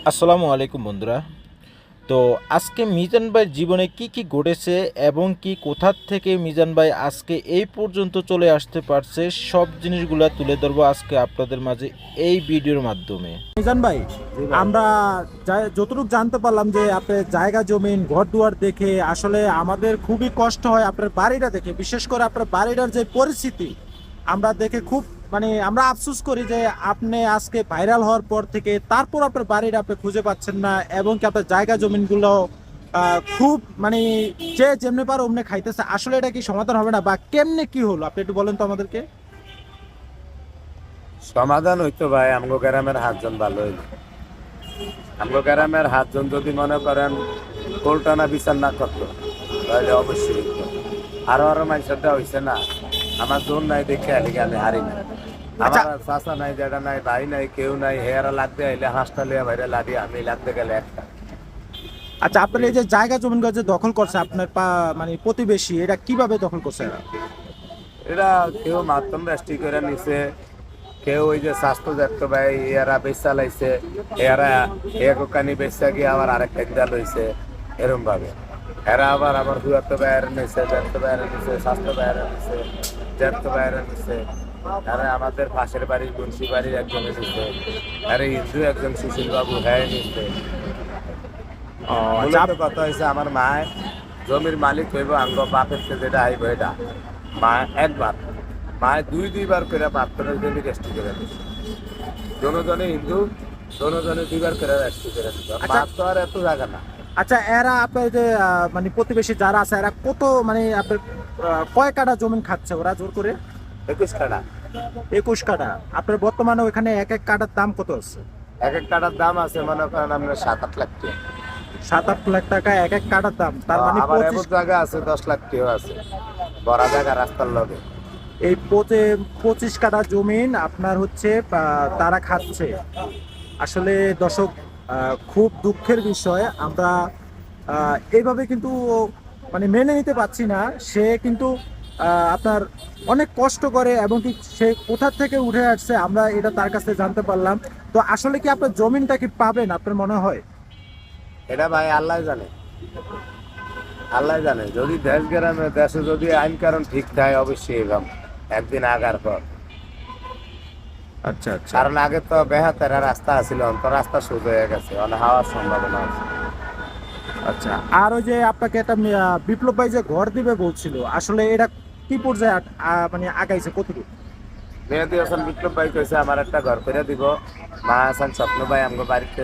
আসসালামু আলাইকুম বন্ধুরা। তো আজকে মিজান ভাইয়ের জীবনে কি ঘটেছে এবং কোথা থেকে মিজান ভাই আজকে এই পর্যন্ত চলে আসতে পারছে, সব জিনিসগুলো তুলে ধরবো আজকে আপনাদের মাঝে এই ভিডিওর মাধ্যমে। মিজান ভাই, জি ভাই। আমরা যতটুকু জানতে পারলাম যে আপনার জায়গা জমিন ঘর দুয়ার দেখে আসলে আমাদের খুবই কষ্ট হয়। আপনার বাড়িটা দেখে, বিশেষ করে আপনার বাড়িটার যে পরিস্থিতি আমরা দেখে খুব আমরা আফসোস করি যে আপনি আজকে ভাইরাল হওয়ার পর থেকে তারপর আপনার বাড়িটা আপনি খুঁজে পাচ্ছেন না, এবং কি আপনার জায়গা জমিনগুলো খুব যে যেমনি পারে অমনি খাইতেছে। আসলে এটা কি সমাধান হবে না, বা কেমনে কি হলো আপনি একটু বলেন তো আমাদেরকে। সমাধান হইতো ভাই, আমগো গ্রামের হাতজন ভালো হইলো। আমগো গ্রামের হাতজন যদি মনে করেন কোলটানা বিচার না করতো তাহলে অবশ্যই হইতো। আরো মানুষটা হইছে না, আমার জোর নাই দেখে আলিকে আমি হারি না। আচ্ছা। আমার চাচা নাই, জেঠা নাই, ভাই নাই, কেউ নাই। হেয়ারা লাগতে আইলে হাঁসটা লিয়া বাইরে লাদি, আমি লাগতে গেলে একটা। আচ্ছা, আপনার এই যে জায়গা জমিনগুলো যে দখল করছে আপনার প্রতিবেশী, এটা কিভাবে দখল করছে এরা? এরা কেউ মাধ্যম রাষ্ট্রী করে নিছে, কেউ ওই যে স্বাস্থ্য যাত্র ভাই এরা বেচা লাইছে, এরা কানি বেচা গিয়ে আবার আরেকটা জাল হয়েছে। এরকম ভাবে এরা আবার আমার দুয়ার্থ বাইরে নিছে, জ্যাঠতো বাইরে নিছে, স্বাস্থ্য বাইরে নিছে, জ্যাঠতো বাইরে নিছে। আরে আমাদের পাশের বাড়ির বংশী বাড়ির একজনে নিছে, আরে হিন্দু একজন সুশীল বাবু হ্যাঁ নিছে। মূলত কথা হয়েছে আমার মায় জমির মালিক হইব আঙ্গ বাপের থেকে যেটা আইব এটা মা একবার, মায় দুইবার করে প্রার্থনার জন্য রেস্টি করে দিচ্ছে। জনজনে হিন্দু, জনজনে দুইবার করে রেস্টি করে দিচ্ছে। মার তো আর এত জায়গা না। আচ্ছা, এরা আপনার যে প্রতিবেশী যারা আছে এরা কত আপনার কয় কাঠা জমিন খাচ্ছে ওরা জোর করে? 21 কাঠা। 21 কাঠা। আপনার বর্তমানে ওখানে এক এক কাঠার দাম কত আছে? এক এক কাঠার দাম আছে মনে করেন আপনার 7-8 লাখ টাকা। 7-8 লাখ টাকা এক এক কাঠার দাম। তার মানে আবার এমন জায়গা আছে 10 লাখ টাকা আছে, বড় জায়গা রাস্তার লগে। এই 25 কাঠা জমিন আপনার হচ্ছে তারা খাচ্ছে। আসলে দর্শক, খুব দুঃখের বিষয়। আমরা এইভাবে কিন্তু মেনে নিতে পারছি না। সে কিন্তু আপনার অনেক কষ্ট করে, এবং কি সে কোথা থেকে উঠে আসছে আমরা এটা তার কাছে জানতে পারলাম। তো আসলে কি আপনার জমিনটা কি পাবেন আপনার মনে হয়? এটা ভাই আল্লাহ জানে, আল্লাহ জানে। যদি দেশ গ্রামে দেশে যদি আইন কারণ ঠিক থাকে অবশ্যই এরকম একদিন আগার পর। আচ্ছা আচ্ছা। কারণ আগে তো বেহাতেরা রাস্তা আছিল, তো রাস্তা সোজা হয়ে গেছে, অনেক হাওয়ার সম্ভাবনা আছে। আচ্ছা, আর ওই যে আপনাকে একটা বিপ্লব ভাই যে ঘর দিবে বলছিল, আসলে এটা কি পর্যায়ে আগাইছে কতটুকু? মেহেদি হাসান বিপ্লব ভাই কইছে আমার একটা ঘর করে দিব। মা হাসান স্বপ্ন ভাই আমগো বাড়িতে